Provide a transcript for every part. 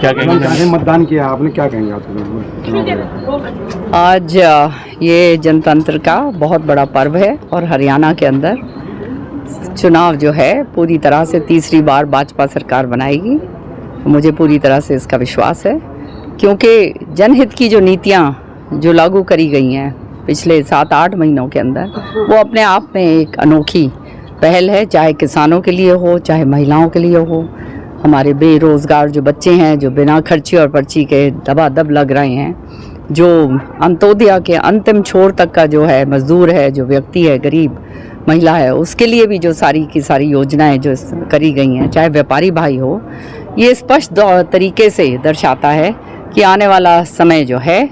क्या कहेंगे? मतदान किया आपने, क्या कहेंगे आप? आज ये जनतंत्र का बहुत बड़ा पर्व है और हरियाणा के अंदर चुनाव जो है पूरी तरह से तीसरी बार भाजपा सरकार बनाएगी। मुझे पूरी तरह से इसका विश्वास है, क्योंकि जनहित की जो नीतियां जो लागू करी गई हैं पिछले 7-8 महीनों के अंदर, वो अपने आप में एक अनोखी पहल है। चाहे किसानों के लिए हो, चाहे महिलाओं के लिए हो, हमारे बेरोज़गार जो बच्चे हैं जो बिना खर्ची और पर्ची के दबादब लग रहे हैं, जो अंत्योदय के अंतिम छोर तक का जो है मजदूर है, जो व्यक्ति है, गरीब महिला है, उसके लिए भी जो सारी की सारी योजनाएं जो करी गई हैं, चाहे व्यापारी भाई हो, ये स्पष्ट तरीके से दर्शाता है कि आने वाला समय जो है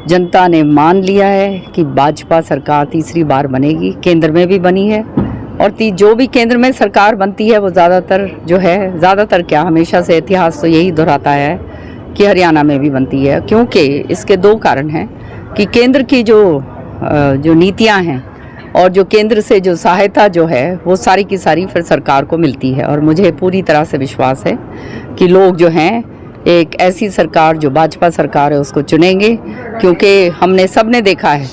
जनता ने मान लिया है कि भाजपा सरकार तीसरी बार बनेगी। केंद्र में भी बनी है और जो भी केंद्र में सरकार बनती है वो ज़्यादातर क्या, हमेशा से इतिहास तो यही दोहराता है कि हरियाणा में भी बनती है। क्योंकि इसके 2 कारण हैं कि केंद्र की जो नीतियां हैं और जो केंद्र से जो सहायता जो है वो सारी की सारी फिर सरकार को मिलती है। और मुझे पूरी तरह से विश्वास है कि लोग जो हैं एक ऐसी सरकार जो भाजपा सरकार है उसको चुनेंगे, क्योंकि हमने सबने देखा है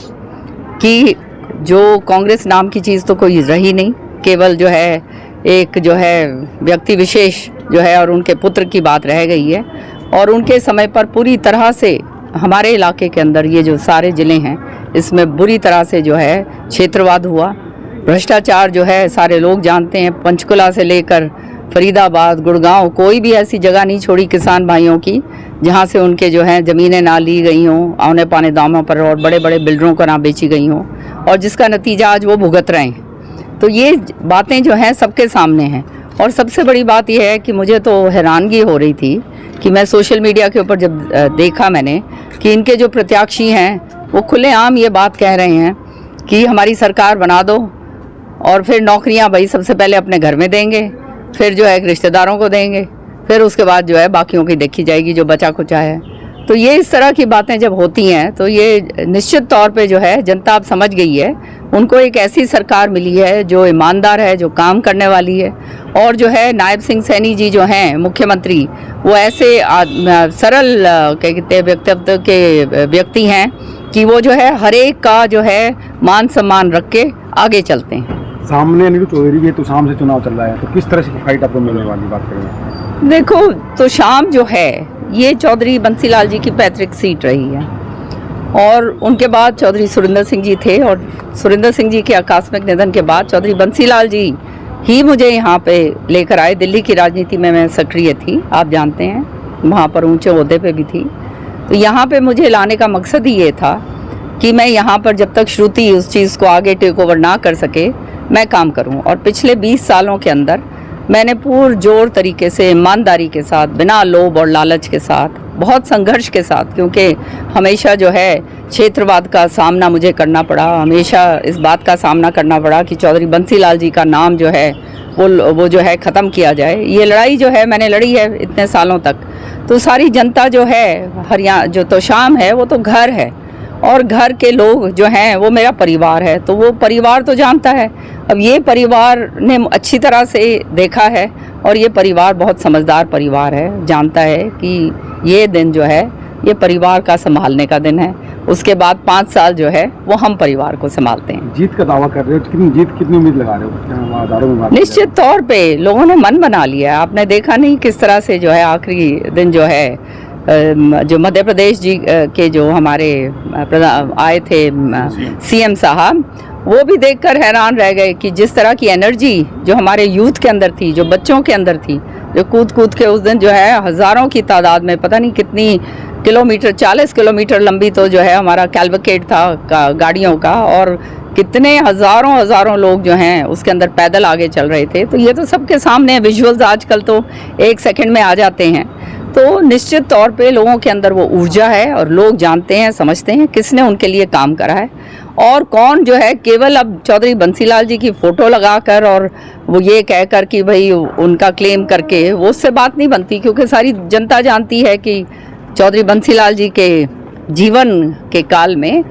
कि जो कांग्रेस नाम की चीज़ तो कोई रही नहीं, केवल जो है एक जो है व्यक्ति विशेष जो है और उनके पुत्र की बात रह गई है। और उनके समय पर पूरी तरह से हमारे इलाके के अंदर ये जो सारे ज़िले हैं इसमें बुरी तरह से जो है क्षेत्रवाद हुआ, भ्रष्टाचार जो है सारे लोग जानते हैं। पंचकुला से लेकर फरीदाबाद, गुड़गांव, कोई भी ऐसी जगह नहीं छोड़ी किसान भाइयों की जहां से उनके जो है ज़मीनें ना ली गई हों औने पाने दामों पर और बड़े बड़े बिल्डरों को ना बेची गई हों, और जिसका नतीजा आज वो भुगत रहे हैं। तो ये बातें जो हैं सबके सामने हैं। और सबसे बड़ी बात यह है कि मुझे तो हैरानगी हो रही थी कि मैं सोशल मीडिया के ऊपर जब देखा मैंने कि इनके जो प्रत्याशी हैं वो खुलेआम ये बात कह रहे हैं कि हमारी सरकार बना दो और फिर नौकरियां भाई सबसे पहले अपने घर में देंगे, फिर जो है रिश्तेदारों को देंगे, फिर उसके बाद जो है बाकियों की देखी जाएगी जो बचा कुचा है। तो ये इस तरह की बातें जब होती हैं तो ये निश्चित तौर पे जो है जनता अब समझ गई है, उनको एक ऐसी सरकार मिली है जो ईमानदार है, जो काम करने वाली है। और जो है नायब सिंह सैनी जी जो हैं मुख्यमंत्री, वो ऐसे सरल कहते व्यक्तित्व के व्यक्ति हैं कि वो जो है हर एक का जो है मान सम्मान रख के आगे चलते हैं। सामने अनिल चौधरी के तो शाम से चुनाव चल रहा है, तो किस तरह से फाइट आपको मिलने वाली बात करेंगे? देखो, तो शाम जो है ये चौधरी बंसीलाल जी की पैतृक सीट रही है और उनके बाद चौधरी सुरिंदर सिंह जी थे, और सुरिंदर सिंह जी के आकस्मिक निधन के बाद चौधरी बंसीलाल जी ही मुझे यहाँ पे लेकर आए। दिल्ली की राजनीति में मैं सक्रिय थी, आप जानते हैं, वहाँ पर ऊंचे ओहदे पे भी थी। तो यहाँ पे मुझे लाने का मकसद ही ये था कि मैं यहाँ पर जब तक श्रुति उस चीज़ को आगे टेक ओवर ना कर सके मैं काम करूँ। और पिछले 20 सालों के अंदर मैंने पुरजोर तरीके से ईमानदारी के साथ, बिना लोभ और लालच के साथ, बहुत संघर्ष के साथ, क्योंकि हमेशा जो है क्षेत्रवाद का सामना मुझे करना पड़ा, हमेशा इस बात का सामना करना पड़ा कि चौधरी बंसीलाल जी का नाम जो है वो जो है ख़त्म किया जाए। ये लड़ाई जो है मैंने लड़ी है इतने सालों तक। तो सारी जनता जो है हरियाणा जो तो शाम है वो तो घर है, और घर के लोग जो हैं वो मेरा परिवार है, तो वो परिवार तो जानता है। अब ये परिवार ने अच्छी तरह से देखा है और ये परिवार बहुत समझदार परिवार है, जानता है कि ये दिन जो है ये परिवार का संभालने का दिन है। उसके बाद 5 साल जो है वो हम परिवार को संभालते हैं। जीत का दावा कर रहे हो, कितनी उम्मीद लगा रहे हो? निश्चित तौर पे लोगों ने मन बना लिया। आपने देखा नहीं किस तरह से जो है आखिरी दिन जो है जो मध्य प्रदेश जी के जो हमारे आए थे सीएम साहब, वो भी देखकर हैरान रह गए कि जिस तरह की एनर्जी जो हमारे यूथ के अंदर थी, जो बच्चों के अंदर थी, जो कूद कूद के उस दिन जो है हज़ारों की तादाद में, पता नहीं कितनी किलोमीटर, 40 किलोमीटर लंबी तो जो है हमारा कैलवकेट था गाड़ियों का, और कितने हज़ारों लोग जो हैं उसके अंदर पैदल आगे चल रहे थे। तो ये तो सबके सामने विजुअल्स आजकल तो 1 सेकंड में आ जाते हैं। तो निश्चित तौर पे लोगों के अंदर वो ऊर्जा है और लोग जानते हैं, समझते हैं किसने उनके लिए काम करा है और कौन जो है केवल अब चौधरी बंसीलाल जी की फ़ोटो लगाकर और वो ये कहकर कि भाई उनका क्लेम करके वो उससे बात नहीं बनती, क्योंकि सारी जनता जानती है कि चौधरी बंसीलाल जी के जीवन के काल में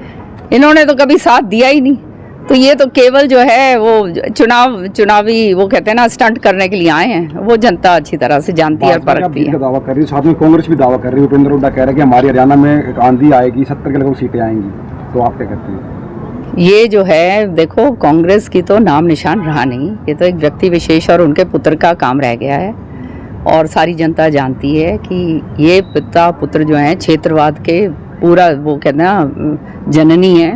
इन्होंने तो कभी साथ दिया ही नहीं। तो ये तो केवल जो है वो चुनावी वो कहते हैं ना स्टंट करने के लिए आए हैं, वो जनता अच्छी तरह से जानती है और भाजपा परखती जीत है। का दावा कर रही है, साथ में कांग्रेस भी दावा कर रही है। भूपेंद्र हुड्डा कह रहे हैं कि हमारे हरियाणा में एक आंधी आएगी, 70 के लगभग सीटें आएंगी। तो आप क्या कहते हैं? ये जो है देखो, कांग्रेस की तो नाम निशान रहा नहीं, ये तो एक व्यक्ति विशेष और उनके पुत्र का काम रह गया है। और सारी जनता जानती है कि ये पिता पुत्र जो हैं क्षेत्रवाद के पूरा वो कहते हैं ना जननी है।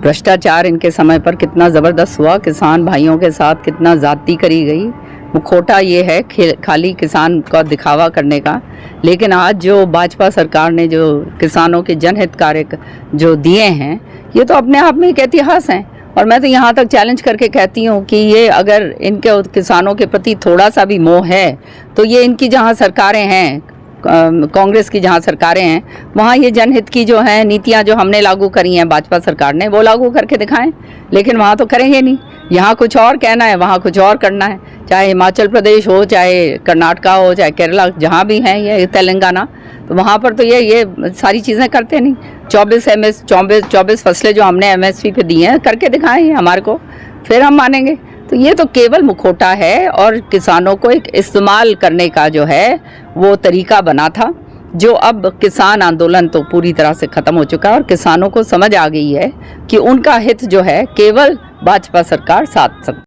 भ्रष्टाचार इनके समय पर कितना ज़बरदस्त हुआ, किसान भाइयों के साथ कितना ज़्यादती करी गई। मुखौटा ये है खाली किसान का दिखावा करने का। लेकिन आज जो भाजपा सरकार ने जो किसानों के जनहित कार्य जो दिए हैं, ये तो अपने आप में एक इतिहास हैं। और मैं तो यहाँ तक चैलेंज करके कहती हूँ कि ये अगर इनके किसानों के प्रति थोड़ा सा भी मोह है, तो ये इनकी जहाँ सरकारें हैं, कांग्रेस की जहाँ सरकारें हैं, वहाँ ये जनहित की जो है नीतियाँ जो हमने लागू करी हैं भाजपा सरकार ने, वो लागू करके दिखाएं। लेकिन वहाँ तो करेंगे नहीं, यहाँ कुछ और कहना है, वहाँ कुछ और करना है। चाहे हिमाचल प्रदेश हो, चाहे कर्नाटका हो, चाहे केरला, जहाँ भी हैं, ये तेलंगाना, तो वहाँ पर तो ये सारी चीज़ें करते नहीं। 24 फसलें जो हमने MSP पे दी हैं, करके दिखाएं हमारे को, फिर हम मानेंगे। तो ये तो केवल मुखौटा है और किसानों को एक इस्तेमाल करने का जो है वो तरीका बना था, जो अब किसान आंदोलन तो पूरी तरह से ख़त्म हो चुका है और किसानों को समझ आ गई है कि उनका हित जो है केवल भाजपा सरकार साथ सकती है।